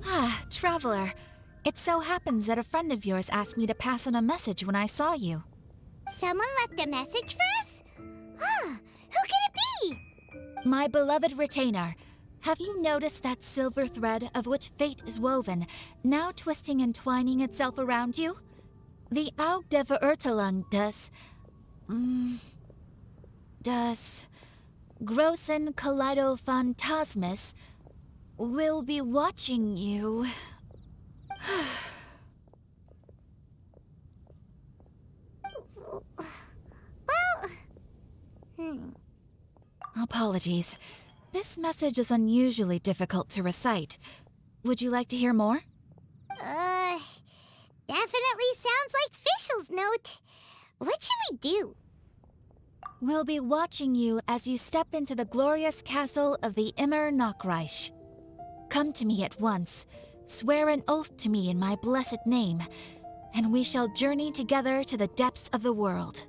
Ah, Traveler. It so happens that a friend of yours asked me to pass on a message when I saw you. Someone left a message for us? Huh, who could it be? My beloved retainer. Have you noticed that silver thread of which fate is woven, now twisting and twining itself around you? The Aug der Verurteilung das Großen Kaleido-Phantasmus will be watching you. Apologies. This message is unusually difficult to recite. Would you like to hear more? Definitely sounds like Fischl's note. What should we do? We'll be watching you as you step into the glorious castle of the Immer Nachreich. Come to me at once, swear an oath to me in my blessed name, and we shall journey together to the depths of the world.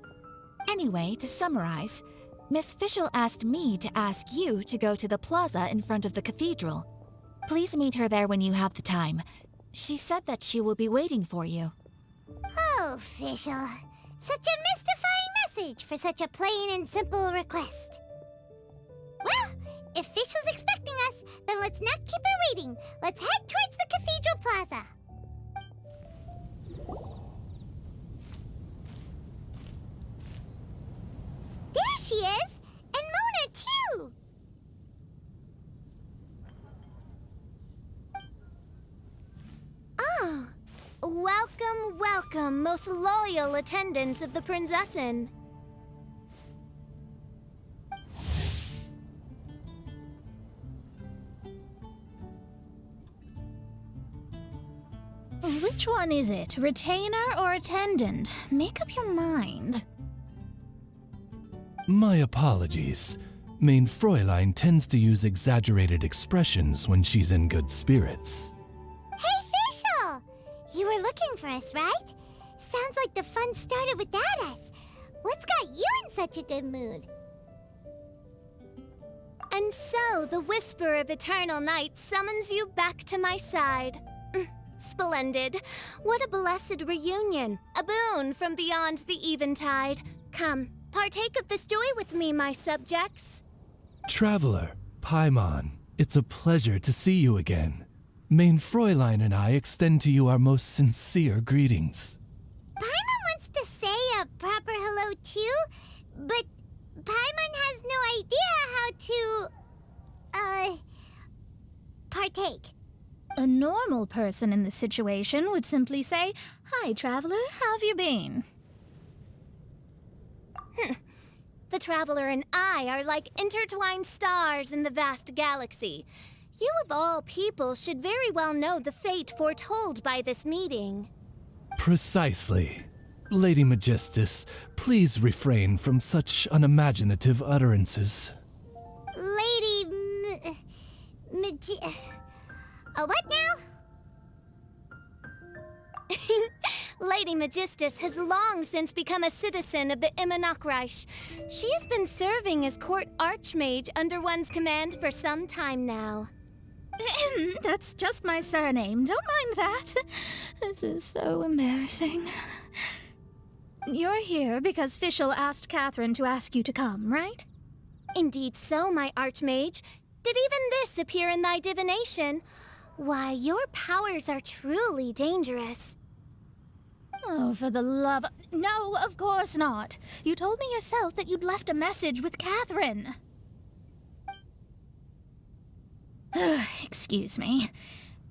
Anyway, to summarize, Miss Fischl asked me to ask you to go to the plaza in front of the cathedral. Please meet her there when you have the time. She said that she will be waiting for you. Oh, Fischl. Such a mystifying message for such a plain and simple request. Well, if Fischl's expecting us, then let's not keep her waiting. Let's head towards the cathedral plaza. There she is! And Mona, too! Ah, welcome, welcome, most loyal attendants of the Prinzessin. Which one is it, retainer or attendant? Make up your mind. My apologies. Mein Fräulein tends to use exaggerated expressions when she's in good spirits. Hey, Fischl! You were looking for us, right? Sounds like the fun started without us. What's got you in such a good mood? And so, the whisper of eternal night summons you back to my side. Splendid. What a blessed reunion. A boon from beyond the eventide. Come, partake of this joy with me, my subjects. Traveler, Paimon, it's a pleasure to see you again. Mein Fräulein and I extend to you our most sincere greetings. Paimon wants to say a proper hello too, but Paimon has no idea how to, partake. A normal person in this situation would simply say, "Hi, traveler, how have you been?" The traveler and I are like intertwined stars in the vast galaxy. You of all people should very well know the fate foretold by this meeting. Precisely. Lady Magistus, please refrain from such unimaginative utterances. Lady what now? Lady Magistus has long since become a citizen of the Immer Nachreich. She has been serving as court archmage under one's command for some time now. That's just my surname. Don't mind that. This is so embarrassing. You're here because Fischl asked Catherine to ask you to come, right? Indeed so, my archmage. Did even this appear in thy divination? Why, your powers are truly dangerous. Oh, for the love of... No, of course not. You told me yourself that you'd left a message with Catherine. Excuse me.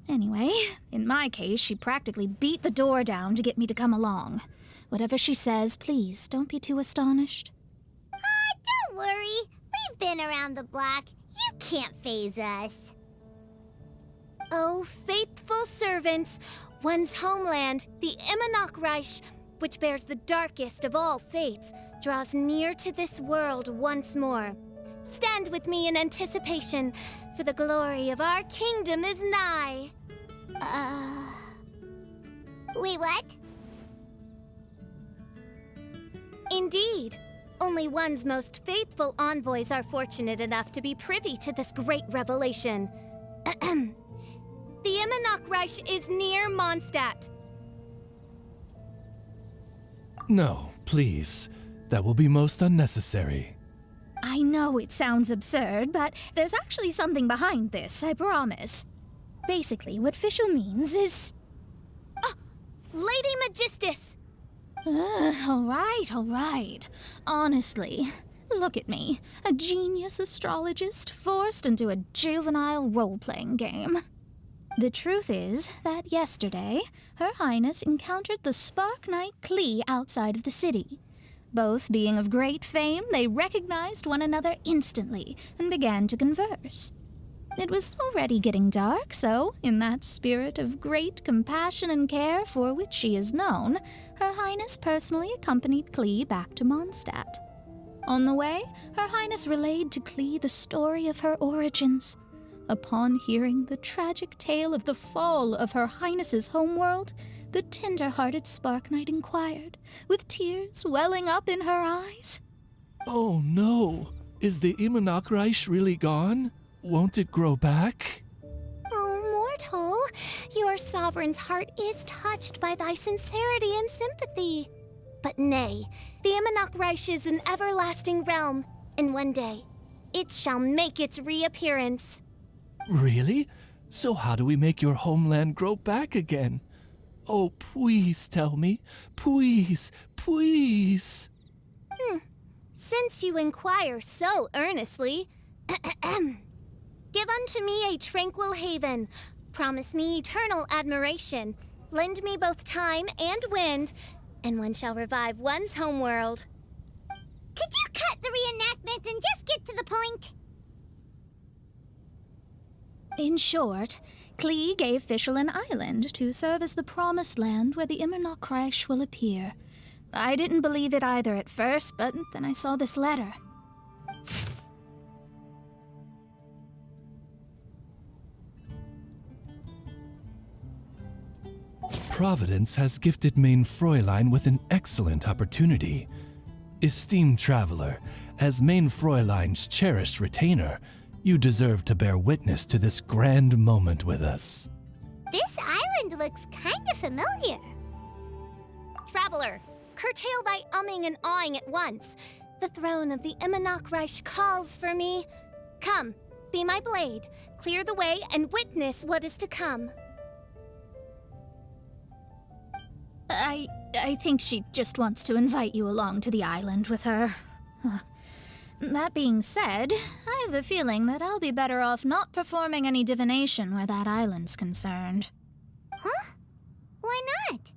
Anyway, in my case, she practically beat the door down to get me to come along. Whatever she says, please, don't be too astonished. Don't worry. We've been around the block. You can't faze us. Oh, faithful servants, one's homeland, the Immer Nachreich, which bears the darkest of all fates, draws near to this world once more. Stand with me in anticipation, for the glory of our kingdom is nigh. Wait, what? Indeed. Only one's most faithful envoys are fortunate enough to be privy to this great revelation. Immernachtreich is near Mondstadt. No, please. That will be most unnecessary. I know it sounds absurd, but there's actually something behind this, I promise. Basically, what Fischl means is... Lady Magistus! All right. Honestly, look at me, a genius astrologist forced into a juvenile role-playing game. The truth is that yesterday, Her Highness encountered the Spark Knight Klee outside of the city. Both being of great fame, they recognized one another instantly and began to converse. It was already getting dark, so, in that spirit of great compassion and care for which she is known, Her Highness personally accompanied Klee back to Mondstadt. On the way, Her Highness relayed to Klee the story of her origins. Upon hearing the tragic tale of the fall of Her Highness's homeworld, the tender-hearted Spark Knight inquired, with tears welling up in her eyes. Oh no! Is the Immernachtreich really gone? Won't it grow back? Oh, mortal, your sovereign's heart is touched by thy sincerity and sympathy. But nay, the Immernachtreich is an everlasting realm, and one day, it shall make its reappearance. Really? So how do we make your homeland grow back again? Oh, please tell me. Please, please. Since you inquire so earnestly, give unto me a tranquil haven, promise me eternal admiration, lend me both time and wind, and one shall revive one's homeworld. Could you cut the reenactment and just get to the point? In short, Klee gave Fischl an island to serve as the promised land where the Immernachtreich will appear. I didn't believe it either at first, but then I saw this letter. Providence has gifted Main Fräulein with an excellent opportunity. Esteemed traveler, as Main Fräulein's cherished retainer, you deserve to bear witness to this grand moment with us. This island looks kinda familiar. Traveler, curtail thy umming and awing at once. The throne of the Immernachtreich calls for me. Come, be my blade, clear the way, and witness what is to come. I think she just wants to invite you along to the island with her. That being said, I have a feeling that I'll be better off not performing any divination where that island's concerned. Huh? Why not?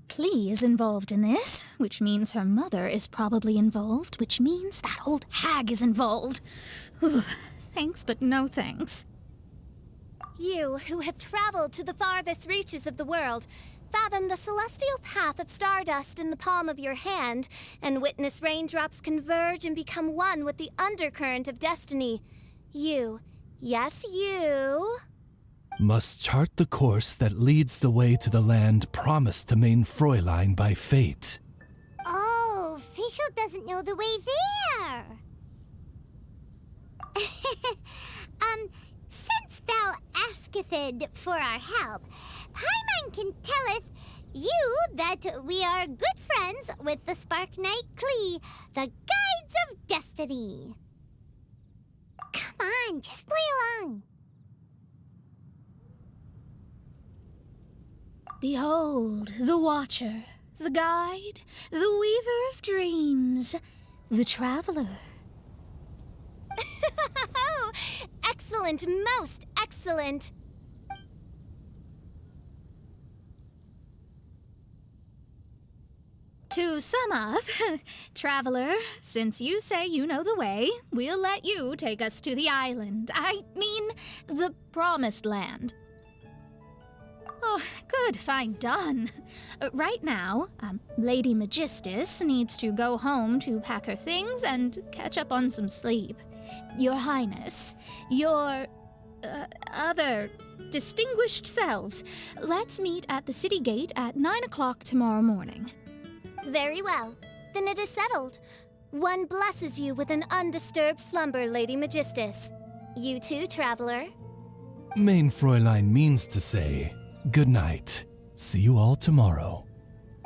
Klee is involved in this, which means her mother is probably involved, which means that old hag is involved. Thanks, but no thanks. You, who have traveled to the farthest reaches of the world, fathom the celestial path of stardust in the palm of your hand, and witness raindrops converge and become one with the undercurrent of destiny. You, yes, you... must chart the course that leads the way to the land promised to Main Fräulein by fate. Oh, Fischl doesn't know the way there. Since thou asketh for our help, Paimon can telleth you that we are good friends with the Spark Knight Klee, the Guides of Destiny. Come on, just play along. Behold, the Watcher, the Guide, the Weaver of Dreams, the Traveler. Excellent, most excellent. To sum up, Traveler, since you say you know the way, we'll let you take us to the island. I mean, the Promised Land. Oh, good, fine, done. Right now, Lady Magistus needs to go home to pack her things and catch up on some sleep. Your Highness, your other distinguished selves, let's meet at the city gate at 9 o'clock tomorrow morning. Very well. Then it is settled. One blesses you with an undisturbed slumber, Lady Magistus. You too, traveler. Main Fräulein means to say, good night. See you all tomorrow.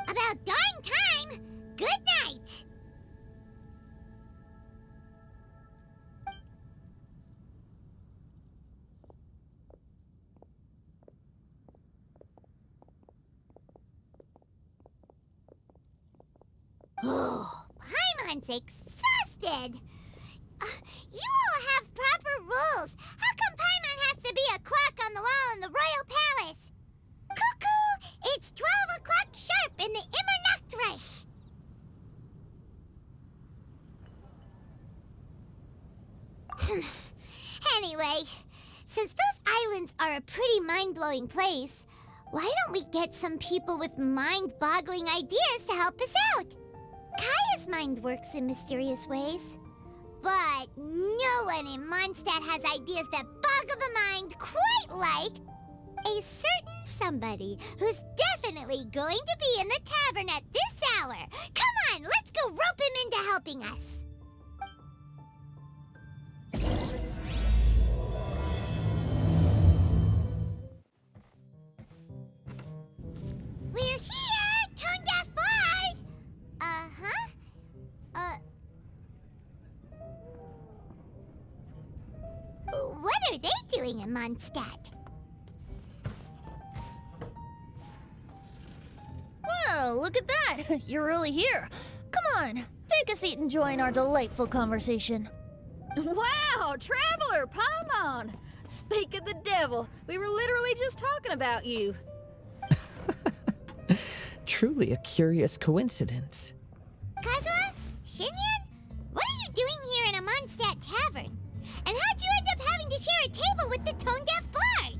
About darn time! Good night! Oh, Paimon's exhausted! You all have proper rules. How come Paimon has to be a clock on the wall in the royal palace? Cuckoo! It's 12 o'clock sharp in the Immernachtreich! Anyway, since those islands are a pretty mind-blowing place, why don't we get some people with mind-boggling ideas to help us out? Kaya's mind works in mysterious ways. But no one in Mondstadt has ideas that boggle the mind quite like a certain somebody who's definitely going to be in the tavern at this hour. Come on, let's go rope him into helping us. We're here, Tone-Deaf Bard! What are they doing in Mondstadt? Well, look at that! You're really here. Come on, take a seat and join our delightful conversation. Wow, Traveler, Paimon! Speak of the devil, we were literally just talking about you. Truly a curious coincidence. Kazuha? Xinyan? What are you doing here in a Mondstadt tavern? And how'd you end up having to share a table with the Tone-Deaf Bard?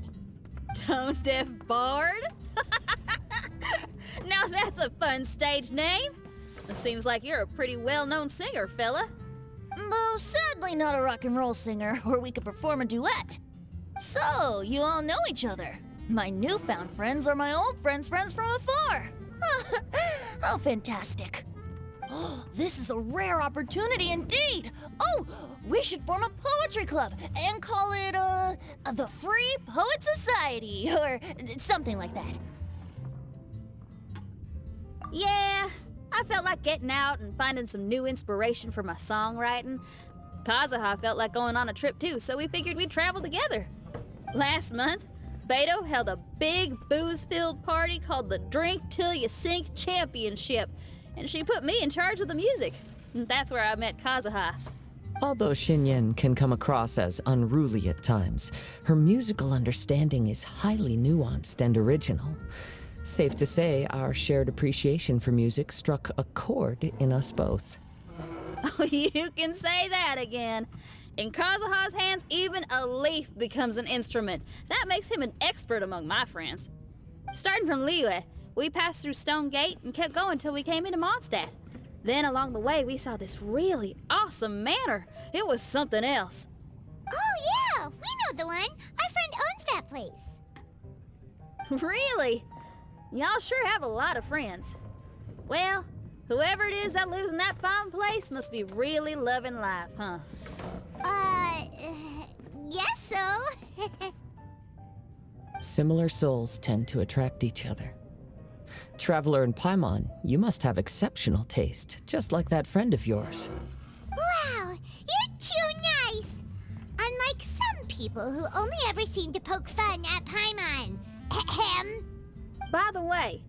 Tone-Deaf Bard? Now that's a fun stage name. It seems like you're a pretty well-known singer, fella. Though sadly not a rock and roll singer, or we could perform a duet. So, you all know each other. My newfound friends are my old friends' friends from afar. How fantastic. This is a rare opportunity indeed. Oh, we should form a poetry club and call it, the Free Poet Society, or something like that. Yeah, I felt like getting out and finding some new inspiration for my songwriting. Kazuha felt like going on a trip too, so we figured we'd travel together. Last month, Beto held a big booze-filled party called the Drink Till You Sink Championship, and she put me in charge of the music. And that's where I met Kazuha. Although xinyan can come across as unruly at times, her musical understanding is highly nuanced and original. Safe to say, our shared appreciation for music struck a chord in us both. Oh, you can say that again. In Kazuha's hands, even a leaf becomes an instrument. That makes him an expert among my friends. Starting from Liyue, we passed through Stone Gate and kept going till we came into Mondstadt. Then along the way, we saw this really awesome manor. It was something else. Oh yeah, we know the one. Our friend owns that place. Really? Y'all sure have a lot of friends. Well, whoever it is that lives in that fine place must be really loving life, huh? Guess so. Similar souls tend to attract each other. Traveler and Paimon, you must have exceptional taste, just like that friend of yours. Wow, you're too nice. Unlike some people who only ever seem to poke fun at Paimon. Ahem. By the way,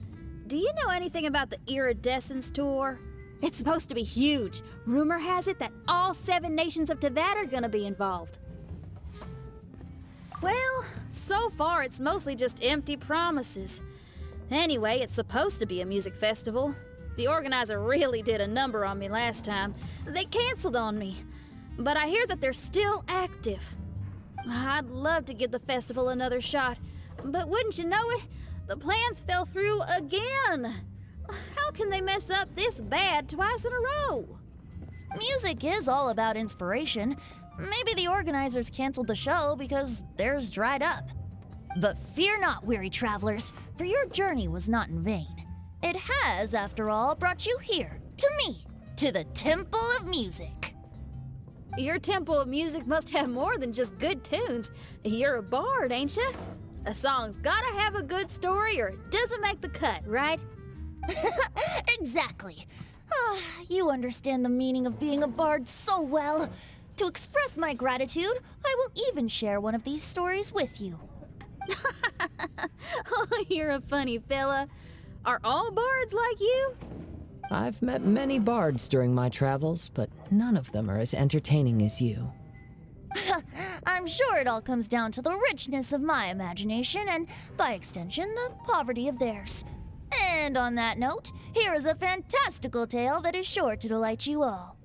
do you know anything about the Iridescence Tour? It's supposed to be huge. Rumor has it that all 7 nations of Tevat are gonna be involved. Well, so far it's mostly just empty promises. Anyway, it's supposed to be a music festival. The organizer really did a number on me last time. They canceled on me. But I hear that they're still active. I'd love to give the festival another shot. But wouldn't you know it, the plans fell through again. How can they mess up this bad twice in a row? Music is all about inspiration. Maybe the organizers canceled the show because theirs dried up. But fear not, weary travelers, for your journey was not in vain. It has, after all, brought you here, to me, to the Temple of Music. Your temple of music must have more than just good tunes. You're a bard, ain't ya? A song's gotta have a good story or it doesn't make the cut, right? Exactly. You understand the meaning of being a bard so well. To express my gratitude, I will even share one of these stories with you. Oh, you're a funny fella. Are all bards like you? I've met many bards during my travels, but none of them are as entertaining as you. I'm sure it all comes down to the richness of my imagination and, by extension, the poverty of theirs. And on that note, here is a fantastical tale that is sure to delight you all.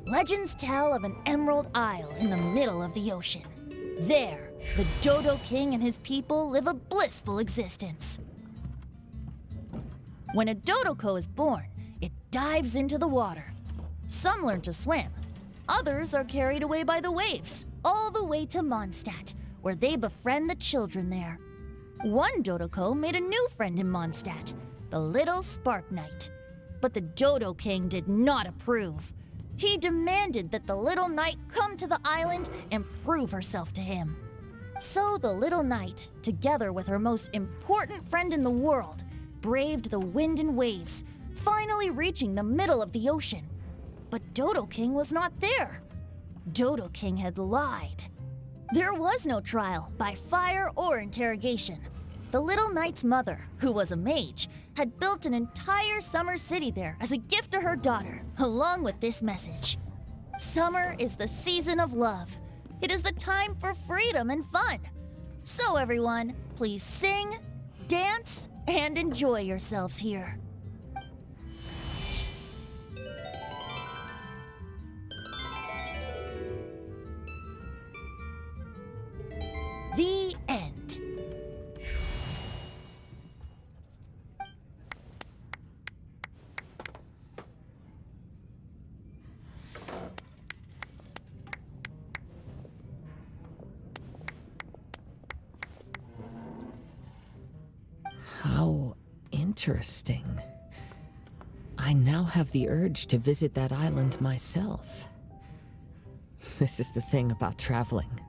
Legends tell of an emerald isle in the middle of the ocean. There, the Dodo King and his people live a blissful existence. When a Dodoko is born, it dives into the water. Some learn to swim. Others are carried away by the waves, all the way to Mondstadt, where they befriend the children there. One Dodoko made a new friend in Mondstadt, the little Spark Knight. But the Dodo King did not approve. He demanded that the little knight come to the island and prove herself to him. So the little knight, together with her most important friend in the world, braved the wind and waves, finally reaching the middle of the ocean. But Dodo King was not there. Dodo King had lied. There was no trial by fire or interrogation. The little knight's mother, who was a mage, had built an entire summer city there as a gift to her daughter, along with this message. Summer is the season of love. It is the time for freedom and fun. So everyone, please sing, dance, and enjoy yourselves here. The end. How interesting. I now have the urge to visit that island myself. This is the thing about traveling.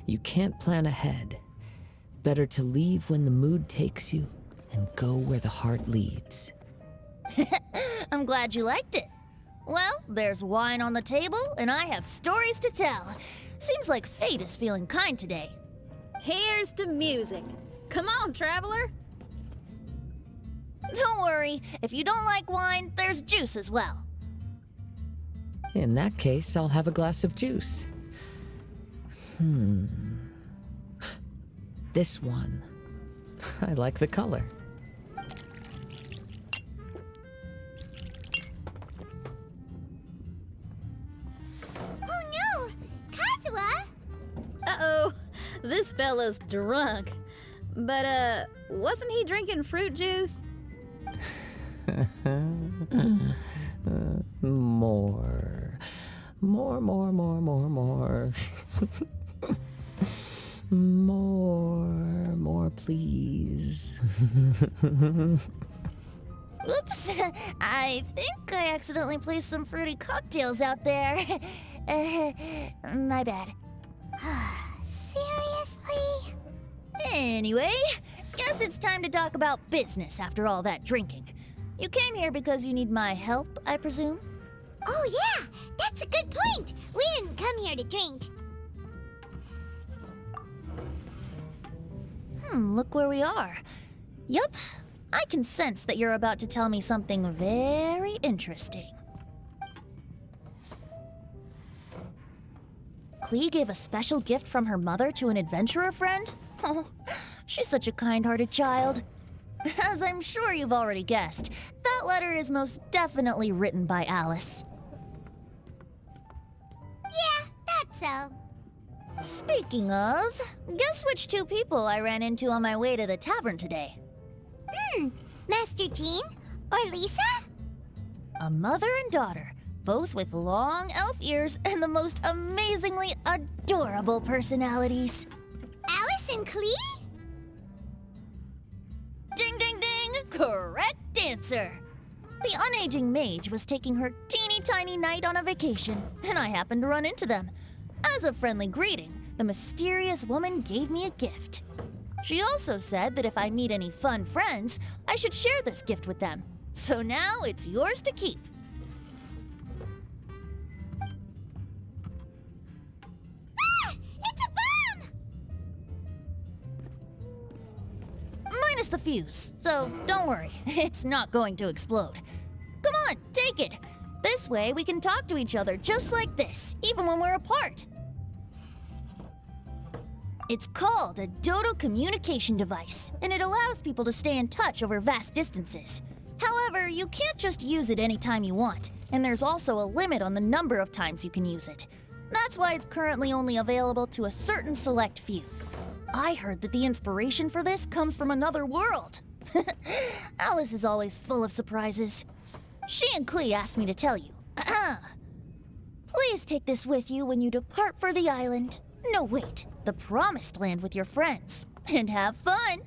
You can't plan ahead. Better to leave when the mood takes you and go where the heart leads. I'm glad you liked it. Well, there's wine on the table, and I have stories to tell. Seems like fate is feeling kind today. Here's to music. Come on, traveler. Don't worry, if you don't like wine, there's juice as well. In that case, I'll have a glass of juice. This one. I like the color. Oh no! Kazuha! Uh-oh, this fella's drunk. But, wasn't he drinking fruit juice? More, more, please. Oops, I think I accidentally placed some fruity cocktails out there. My bad. Seriously? Anyway, guess it's time to talk about business after all that drinking. You came here because you need my help, I presume? Oh yeah, that's a good point. We didn't come here to drink. Look where we are. Yup, I can sense that you're about to tell me something very interesting. Klee gave a special gift from her mother to an adventurer friend? Oh, she's such a kind-hearted child. As I'm sure you've already guessed, that letter is most definitely written by Alice. Yeah, that's so. Speaking of, guess which two people I ran into on my way to the tavern today? Master Jean? Or Lisa? A mother and daughter, both with long elf ears and the most amazingly adorable personalities. Alice and Klee? Ding, ding, ding! Correct answer. The unaging mage was taking her teeny tiny knight on a vacation, and I happened to run into them. As a friendly greeting, the mysterious woman gave me a gift. She also said that if I meet any fun friends, I should share this gift with them. So now it's yours to keep. Ah! It's a bomb! Minus the fuse, so don't worry, it's not going to explode. Come on, take it. This way we can talk to each other just like this, even when we're apart. It's called a Dodo communication device, and it allows people to stay in touch over vast distances. However, you can't just use it anytime you want, and there's also a limit on the number of times you can use it. That's why it's currently only available to a certain select few. I heard that the inspiration for this comes from another world. Alice is always full of surprises. She and Klee asked me to tell you. Please take this with you when you depart for the island. No, wait, the Promised Land with your friends. And have fun!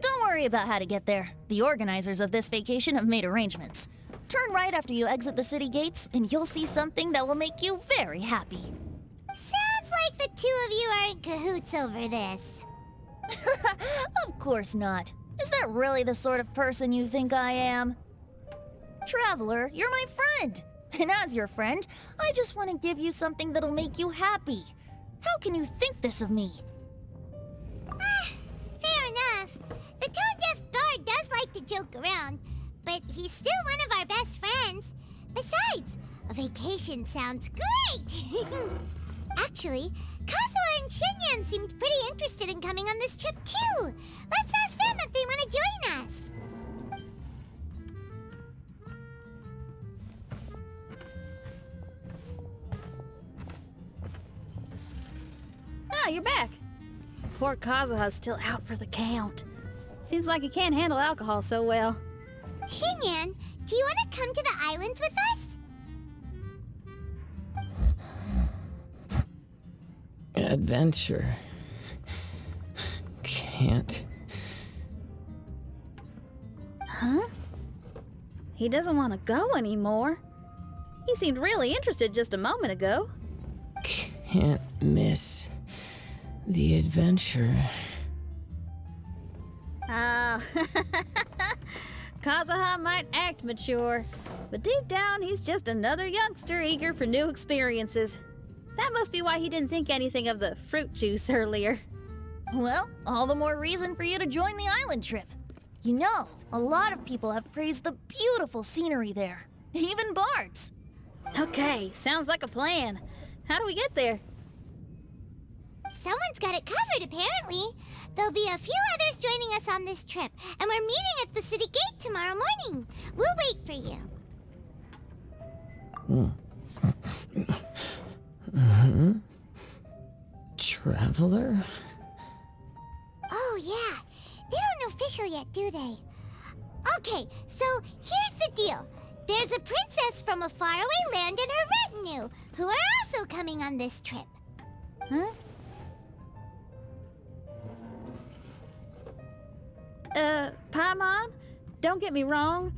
Don't worry about how to get there. The organizers of this vacation have made arrangements. Turn right after you exit the city gates, and you'll see something that will make you very happy. Sounds like the two of you are in cahoots over this. Of course not. Is that really the sort of person you think I am? Traveler, you're my friend. And as your friend, I just want to give you something that'll make you happy. How can you think this of me? Fair enough. The tone-deaf bard does like to joke around, but he's still one of our best friends. Besides, a vacation sounds great! Actually, Kazuha and Xinyan seemed pretty interested in coming on this trip too. Let's ask them if they want to join us. Ah, you're back. Poor Kazuha's still out for the count. Seems like he can't handle alcohol so well. Xinyan, do you want to come to the islands with us? Adventure. Can't. Huh? He doesn't want to go anymore. He seemed really interested just a moment ago. Can't miss the adventure. Ah, Kazuha might act mature, but deep down he's just another youngster eager for new experiences. That must be why he didn't think anything of the fruit juice earlier. Well, all the more reason for you to join the island trip. You know, a lot of people have praised the beautiful scenery there, even bards. Okay, sounds like a plan. How do we get there? Someone's got it covered, apparently. There'll be a few others joining us on this trip, and we're meeting at the city gate tomorrow morning. We'll wait for you. Traveler? Oh, yeah. They don't know Fischl yet, do they? Okay, so here's the deal. There's a princess from a faraway land and her retinue, who are also coming on this trip. Huh? Paimon, don't get me wrong.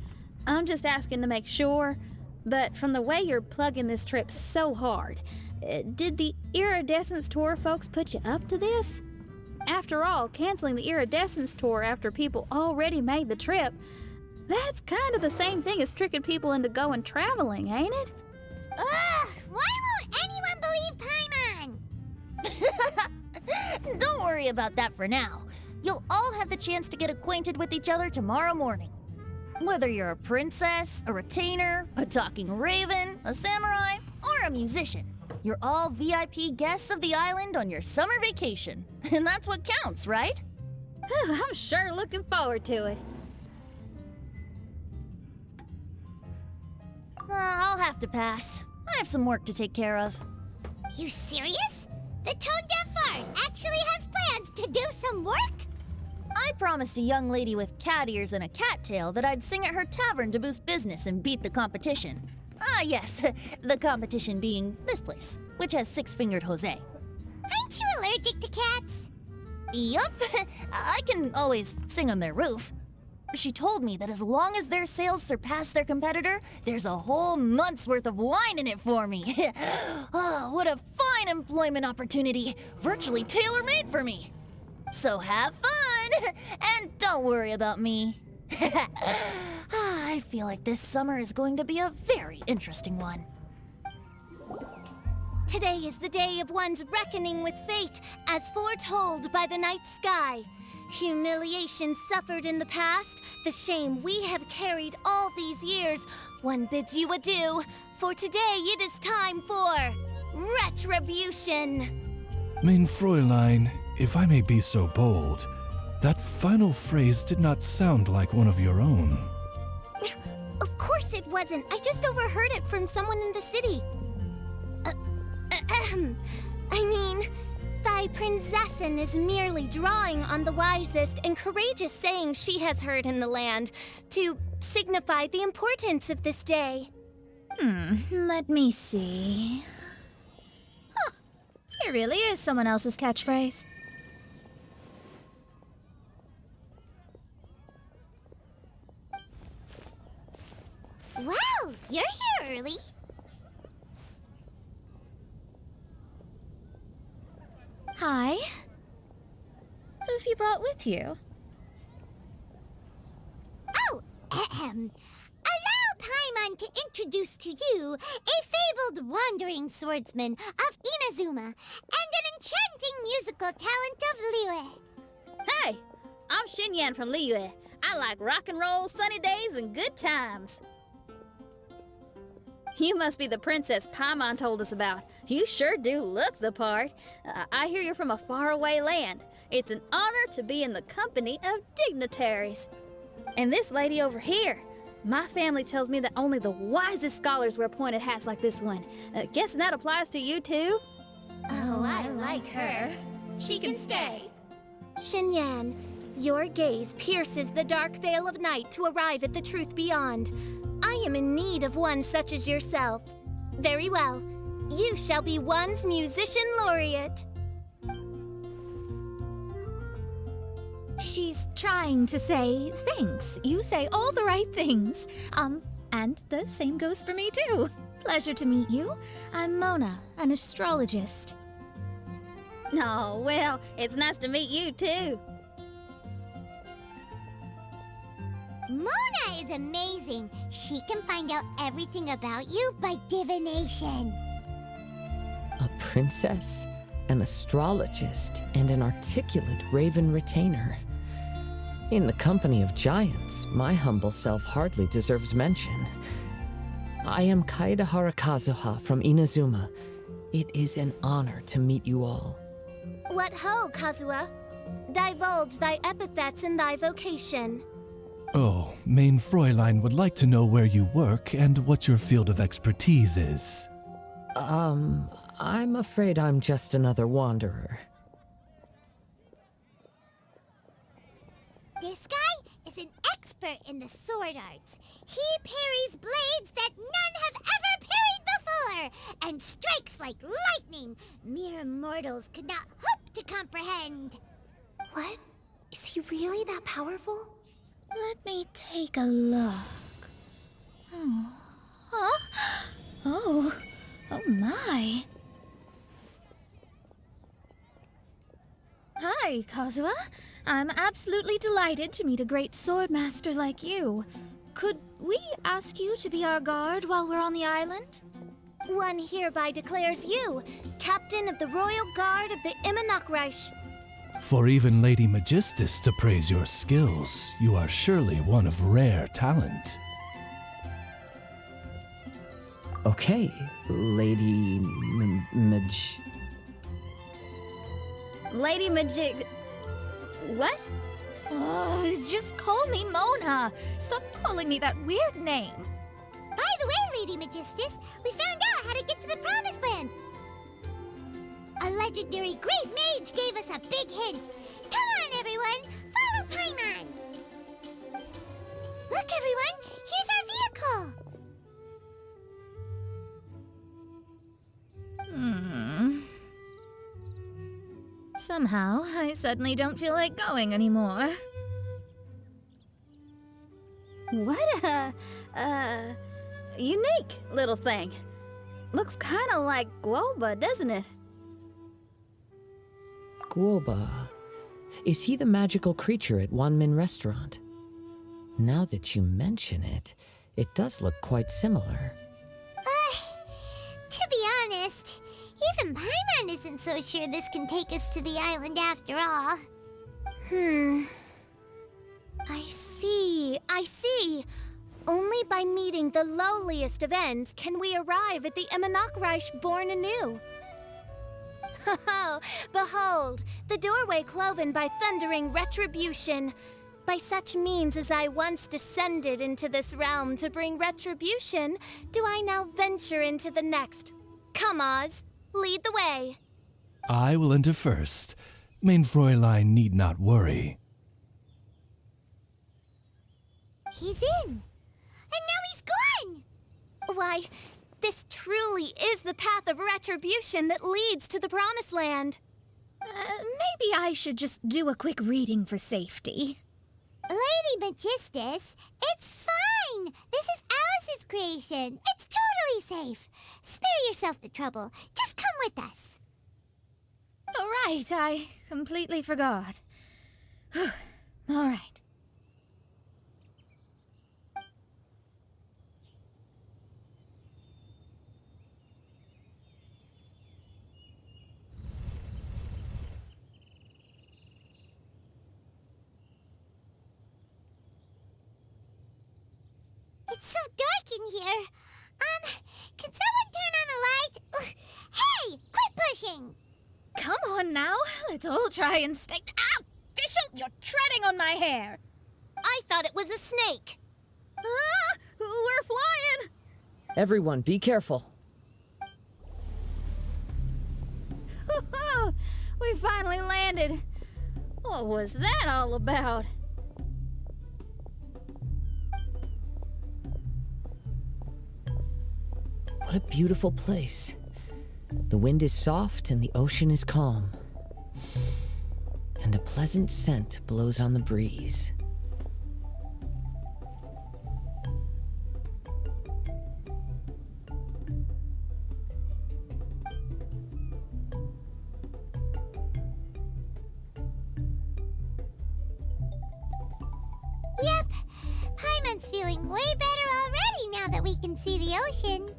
I'm just asking to make sure. But from the way you're plugging this trip so hard, did the Iridescence Tour folks put you up to this? After all, canceling the Iridescence Tour after people already made the trip, that's kind of the same thing as tricking people into going traveling, ain't it? Ugh! Why won't anyone believe Paimon? Don't worry about that for now. You'll all have the chance to get acquainted with each other tomorrow morning. Whether you're a princess, a retainer, a talking raven, a samurai, or a musician, you're all VIP guests of the island on your summer vacation. And that's what counts, right? I'm sure looking forward to it. I'll have to pass. I have some work to take care of. You serious? The tone-deaf bard actually has plans to do some work? I promised a young lady with cat ears and a cattail that I'd sing at her tavern to boost business and beat the competition. Ah, yes, the competition being this place, which has six-fingered Jose. Aren't you allergic to cats? Yup, I can always sing on their roof. She told me that as long as their sales surpass their competitor, there's a whole month's worth of wine in it for me. Oh, what a fine employment opportunity! Virtually tailor-made for me! So have fun! And don't worry about me. I feel like this summer is going to be a very interesting one. Today is the day of one's reckoning with fate, as foretold by the night sky. Humiliation suffered in the past, the shame we have carried all these years, one bids you adieu, for today it is time for retribution. Mein Fräulein, if I may be so bold, that final phrase did not sound like one of your own. Of course it wasn't. I just overheard it from someone in the city. I mean, thy prinzessin is merely drawing on the wisest and courageous saying she has heard in the land to signify the importance of this day. Let me see. Huh, it really is someone else's catchphrase. Wow, you're here early. Hi. Who have you brought with you? Oh, allow Paimon to introduce to you a fabled wandering swordsman of Inazuma and an enchanting musical talent of Liyue. Hey, I'm Xinyan from Liyue. I like rock and roll, sunny days, and good times. You must be the princess Paimon told us about. You sure do look the part. I hear you're from a faraway land. It's an honor to be in the company of dignitaries. And this lady over here, my family tells me that only the wisest scholars wear pointed hats like this one. Guessing that applies to you too? Oh, I like her. She can stay. Xinyan, your gaze pierces the dark veil of night to arrive at the truth beyond. I am in need of one such as yourself. Very well. You shall be one's musician laureate. She's trying to say thanks. You say all the right things. And the same goes for me too. Pleasure to meet you. I'm Mona, an astrologist. Oh, well, it's nice to meet you too. Mona is amazing. She can find out everything about you by divination. A princess, an astrologist, and an articulate raven retainer. In the company of giants, my humble self hardly deserves mention. I am Kazuha Kazuha from Inazuma. It is an honor to meet you all. What ho, Kazuha? Divulge thy epithets and thy vocation. Oh, Mein Fräulein would like to know where you work and what your field of expertise is. I'm afraid I'm just another wanderer. This guy is an expert in the sword arts. He parries blades that none have ever parried before, and strikes like lightning mere mortals could not hope to comprehend. What? Is he really that powerful? Let me take a look. Oh. Huh? Oh my. Hi, Kazuha. I'm absolutely delighted to meet a great swordmaster like you. Could we ask you to be our guard while we're on the island? One hereby declares you captain of the Royal Guard of the Immernachtreich. For even Lady Magistus to praise your skills, you are surely one of rare talent. Okay, Lady Lady Magic... What? Oh, just call me Mona. Stop calling me that weird name. By the way, Lady Magistus, we found out how to get to the Promised Land. A legendary great mage gave us a big hint. Come on, everyone! Follow Paimon! Look, everyone! Here's our vehicle! Somehow, I suddenly don't feel like going anymore. What a unique little thing. Looks kind of like Guoba, doesn't it? Guoba. Is he the magical creature at Wanmin Restaurant? Now that you mention it, it does look quite similar. To be honest, even Paimon isn't so sure this can take us to the island after all. I see. Only by meeting the lowliest of ends can we arrive at the Imanakreich born anew. Ho, behold, the doorway cloven by thundering retribution. By such means as I once descended into this realm to bring retribution, do I now venture into the next. Come, Oz, lead the way. I will enter first. Main Fräulein need not worry. He's in! And now he's gone! Why, this truly is the path of retribution that leads to the Promised Land. Maybe I should just do a quick reading for safety. Lady Magistus, it's fine! This is Alice's creation. It's totally safe. Spare yourself the trouble. Just come with us. All right, I completely forgot. All right. It's so dark in here. Can someone turn on a light? Ugh. Hey, quit pushing! Come on now, let's all try and stay. Ah! Fischl, you're treading on my hair! I thought it was a snake. Ah, we're flying! Everyone, be careful. We finally landed. What was that all about? What a beautiful place. The wind is soft and the ocean is calm. And a pleasant scent blows on the breeze. Yep, Paimon's feeling way better already now that we can see the ocean.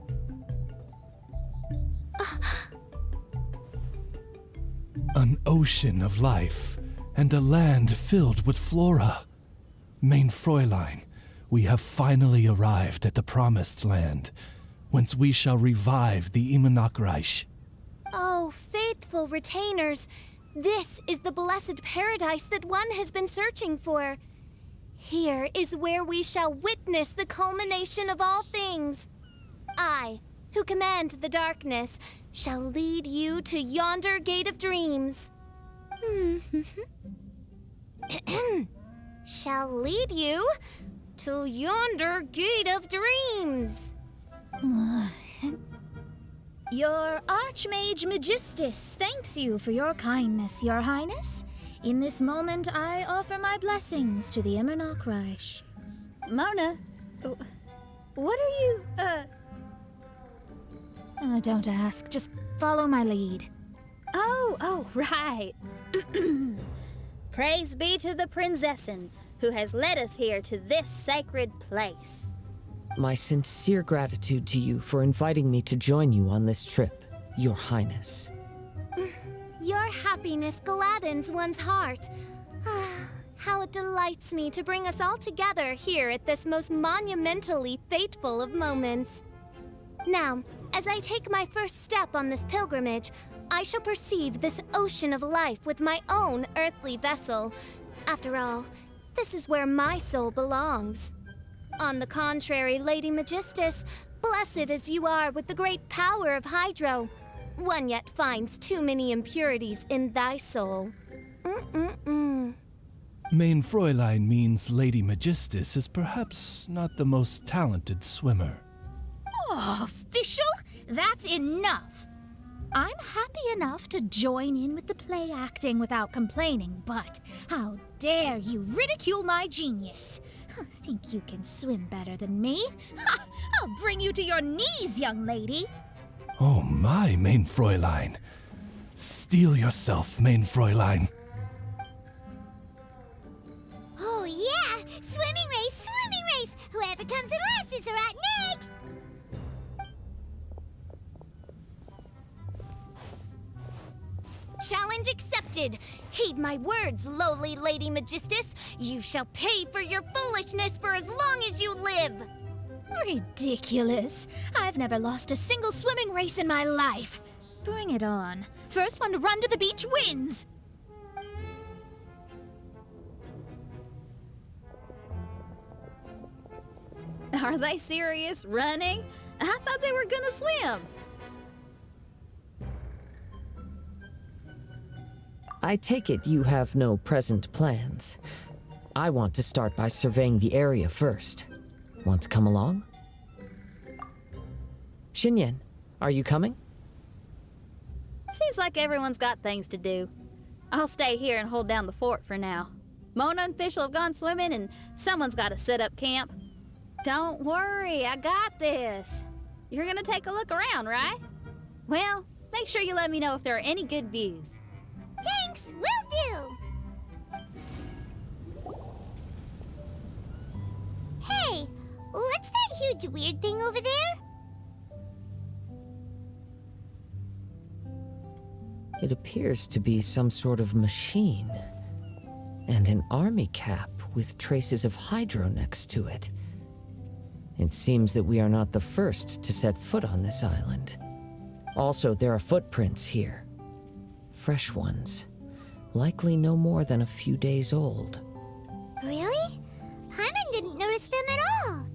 An ocean of life, and a land filled with flora. Main Fräulein, we have finally arrived at the Promised Land, whence we shall revive the Imanakreich. Oh, faithful retainers, this is the blessed paradise that one has been searching for. Here is where we shall witness the culmination of all things. I, who command the darkness, shall lead you to yonder gate of dreams. Shall lead you to yonder gate of dreams. Your Archmage Magistus thanks you for your kindness, Your Highness. In this moment, I offer my blessings to the Imanakreich. Mona, what are you, Don't ask, just follow my lead. Oh, right. Praise be to the Prinzessin, who has led us here to this sacred place. My sincere gratitude to you for inviting me to join you on this trip, Your Highness. Your happiness gladdens one's heart. How it delights me to bring us all together here at this most monumentally fateful of moments. Now, as I take my first step on this pilgrimage, I shall perceive this ocean of life with my own earthly vessel. After all, this is where my soul belongs. On the contrary, Lady Magistus, blessed as you are with the great power of Hydro, one yet finds too many impurities in thy soul. Main Fräulein means Lady Magistus is perhaps not the most talented swimmer. Oh, Fischl, that's enough. I'm happy enough to join in with the play acting without complaining, but how dare you ridicule my genius? Think you can swim better than me? Ha! I'll bring you to your knees, young lady. Oh my, main Fräulein. Steel yourself, main Fräulein. Oh yeah! Swimming race, swimming race! Whoever comes in last is a rotten egg! Challenge accepted. Heed my words, lowly Lady Magistus. You shall pay for your foolishness for as long as you live. Ridiculous. I've never lost a single swimming race in my life. Bring it on. First one to run to the beach wins. Are they serious? Running? I thought they were gonna swim. I take it you have no present plans. I want to start by surveying the area first. Want to come along? Xinyan, are you coming? Seems like everyone's got things to do. I'll stay here and hold down the fort for now. Mona and Fischl have gone swimming, and someone's got to set up camp. Don't worry, I got this. You're gonna take a look around, right? Well, make sure you let me know if there are any good views. Thanks, will do! Hey, what's that huge weird thing over there? It appears to be some sort of machine. And an army cap with traces of hydro next to it. It seems that we are not the first to set foot on this island. Also, there are footprints here. Fresh ones. Likely no more than a few days old. Really? Paimon didn't notice them at all.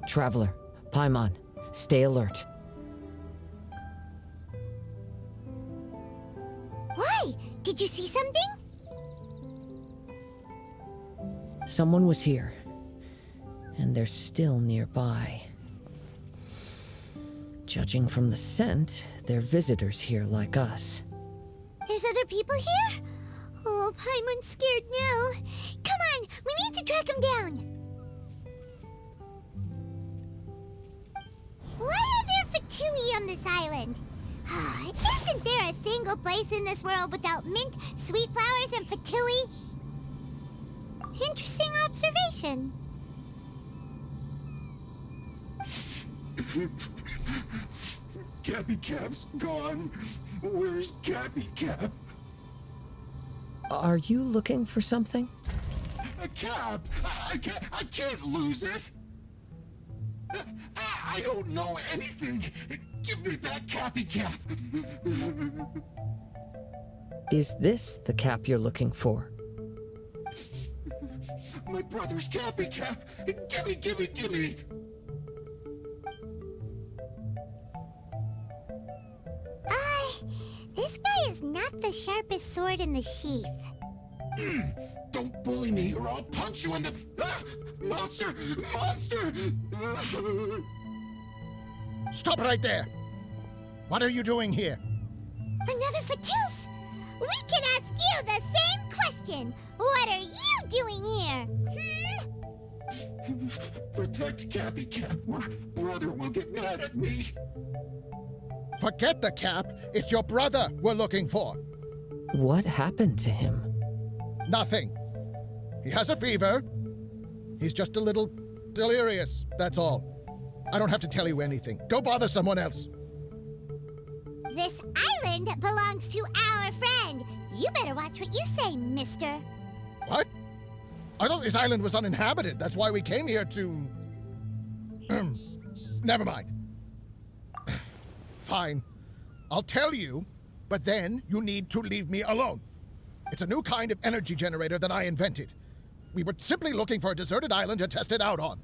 Traveler, Paimon, stay alert. Why? Did you see something? Someone was here, and they're still nearby. Judging from the scent, they're visitors here like us. There's other people here? Oh, Paimon's scared now. Come on, we need to track him down. Why are there Fatui on this island? Isn't there a single place in this world without mint, sweet flowers, and Fatui? Interesting observation. Cappy Cap's gone. Where's Cappy Cap? Are you looking for something? A cap! I can't lose it! I don't know anything! Give me back Cappy Cap! Is this the cap you're looking for? My brother's Cappy Cap! Gimme! This guy is not the sharpest sword in the sheath. Don't bully me or I'll punch you in the... Monster! Stop right there! What are you doing here? Another Fatus! We can ask you the same question! What are you doing here? Protect Cappy Cap or brother will get mad at me. Forget the cap. It's your brother we're looking for. What happened to him? Nothing. He has a fever. He's just a little delirious, that's all. I don't have to tell you anything. Go bother someone else. This island belongs to our friend. You better watch what you say, mister. What? I thought this island was uninhabited. That's why we came here to... Never mind. Fine. I'll tell you, but then you need to leave me alone. It's a new kind of energy generator that I invented. We were simply looking for a deserted island to test it out on.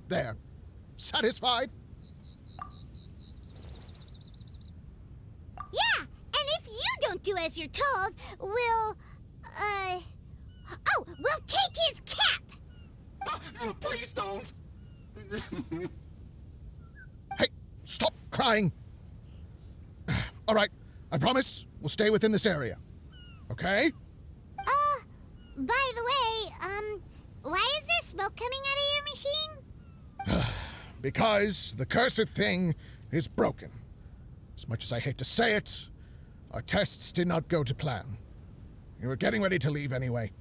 There. Satisfied? Yeah, and if you don't don't do as you're told, we'll take his cap! Please don't. Hey, stop crying. All right, I promise we'll stay within this area. Okay? By the way, why is there smoke coming out of your machine? Because the cursed thing is broken. As much as I hate to say it, our tests did not go to plan. We were getting ready to leave anyway.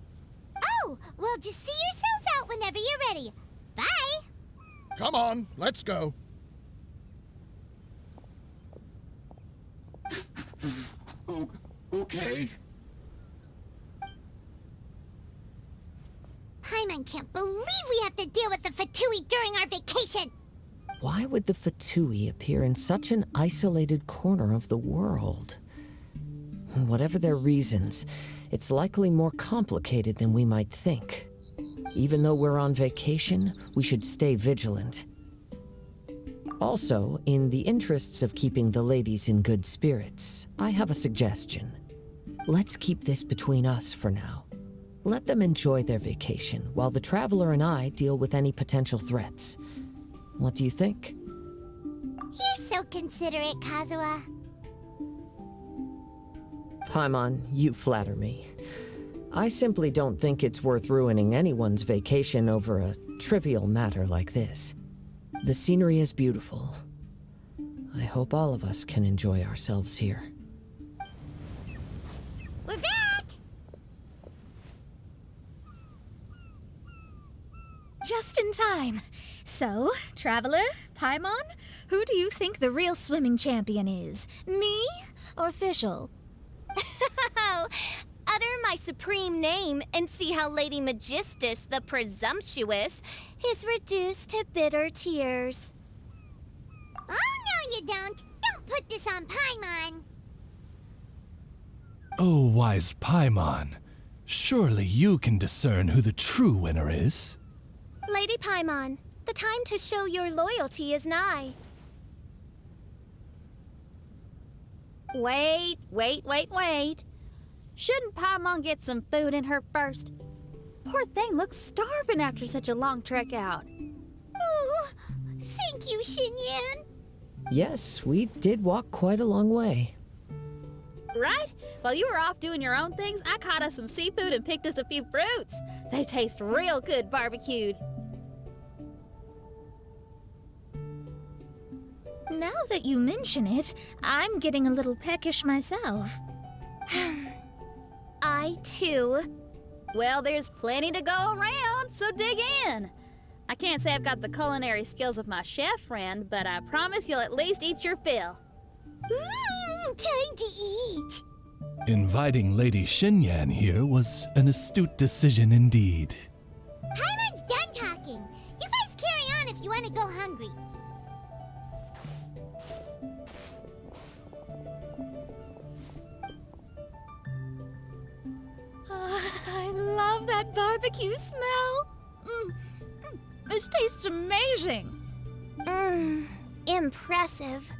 Oh, well, just see yourselves out whenever you're ready. Bye! Come on, let's go. Oh, okay. Paimon can't believe we have to deal with the Fatui during our vacation! Why would the Fatui appear in such an isolated corner of the world? Whatever their reasons, it's likely more complicated than we might think. Even though we're on vacation, we should stay vigilant. Also, in the interests of keeping the ladies in good spirits, I have a suggestion. Let's keep this between us for now. Let them enjoy their vacation while the Traveler and I deal with any potential threats. What do you think? You're so considerate, Kazuha. Paimon, you flatter me. I simply don't think it's worth ruining anyone's vacation over a trivial matter like this. The scenery is beautiful. I hope all of us can enjoy ourselves here. We're back! Just in time. So, Traveler, Paimon, who do you think the real swimming champion is? Me or Fischl? Utter my supreme name and see how Lady Magistus, the presumptuous, is reduced to bitter tears. Oh, no you don't! Don't put this on Paimon! Oh, wise Paimon, surely you can discern who the true winner is. Lady Paimon, the time to show your loyalty is nigh. Wait. Shouldn't Paimon get some food in her first? Poor thing looks starving after such a long trek out. Oh, thank you, xinyan. Yes, we did walk quite a long way. Right? While you were off doing your own things, I caught us some seafood and picked us a few fruits. They taste real good barbecued. Now that you mention it, I'm getting a little peckish myself. I, too. Well, there's plenty to go around, so dig in. I can't say I've got the culinary skills of my chef friend, but I promise you'll at least eat your fill. Time to eat. Inviting Lady Xinyan here was an astute decision indeed. Paimon's done talking. You guys carry on if you want to go hungry. I love that barbecue smell. This tastes amazing. Impressive.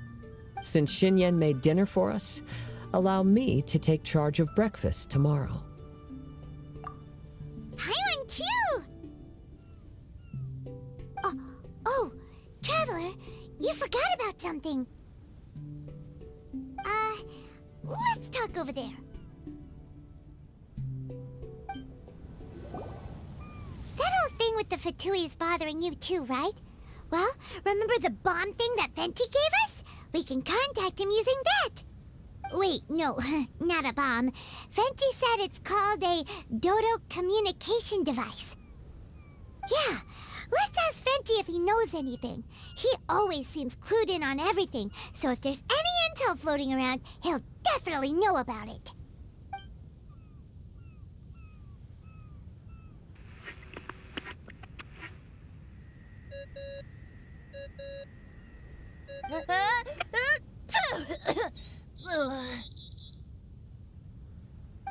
Since Xinyan made dinner for us, allow me to take charge of breakfast tomorrow. Paimon too! Oh, Traveler, you forgot about something. Let's talk over there. That whole thing with the Fatui is bothering you too, right? Well, remember the bomb thing that Venti gave us? We can contact him using that. Wait, no, not a bomb. Venti said it's called a Dodo communication device. Yeah, let's ask Venti if he knows anything. He always seems clued in on everything, so if there's any intel floating around, he'll definitely know about it.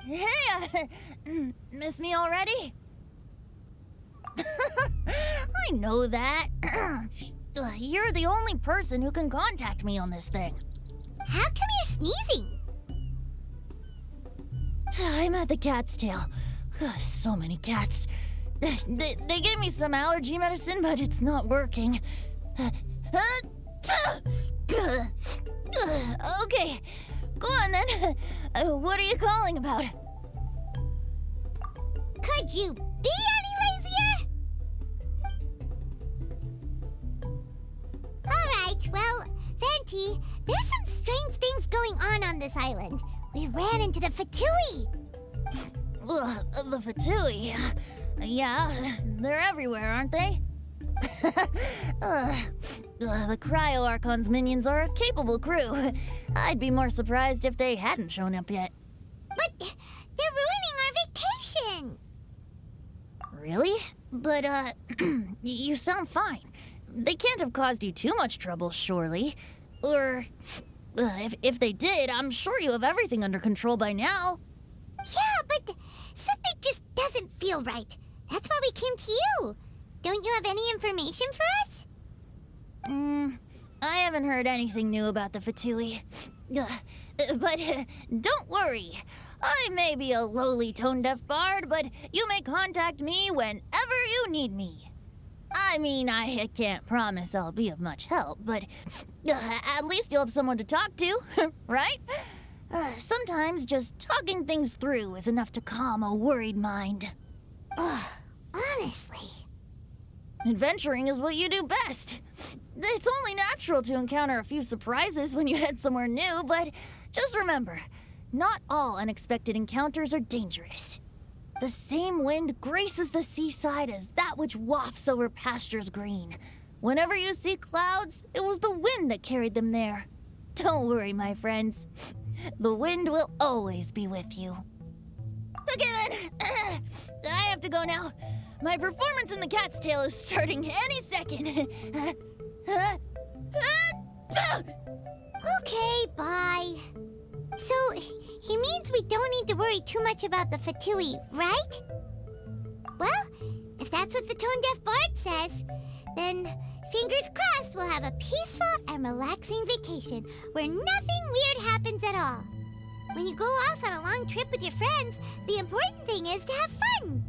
Hey, miss me already? I know that. You're the only person who can contact me on this thing. How come you're sneezing? I'm at the cat's tail. So many cats. They gave me some allergy medicine, but it's not working. Okay, go on then. What are you calling about? Could you be any lazier? Alright, well, Venti, there's some strange things going on this island. We ran into the Fatui. The Fatui. Yeah, they're everywhere, aren't they? The Cryo Archon's minions are a capable crew. I'd be more surprised if they hadn't shown up yet. But they're ruining our vacation. Really? But, you sound fine. They can't have caused you too much trouble, surely. Or, if they did, I'm sure you have everything under control by now. Yeah, but something just doesn't feel right. That's why we came to you. Don't you have any information for us? I haven't heard anything new about the Fatui. But don't worry. I may be a lowly tone-deaf bard, but you may contact me whenever you need me. I mean, I can't promise I'll be of much help, but at least you'll have someone to talk to, right? Sometimes just talking things through is enough to calm a worried mind. Ugh, honestly. Adventuring is what you do best. It's only natural to encounter a few surprises when you head somewhere new, but just remember, not all unexpected encounters are dangerous. The same wind graces the seaside as that which wafts over pastures green. Whenever you see clouds, it was the wind that carried them there. Don't worry, my friends. The wind will always be with you. Okay then, I have to go now. My performance in the cat's tail is starting any second. Okay, bye. So, he means we don't need to worry too much about the Fatui, right? Well, if that's what the tone-deaf bard says, then fingers crossed we'll have a peaceful and relaxing vacation where nothing weird happens at all. When you go off on a long trip with your friends, the important thing is to have fun.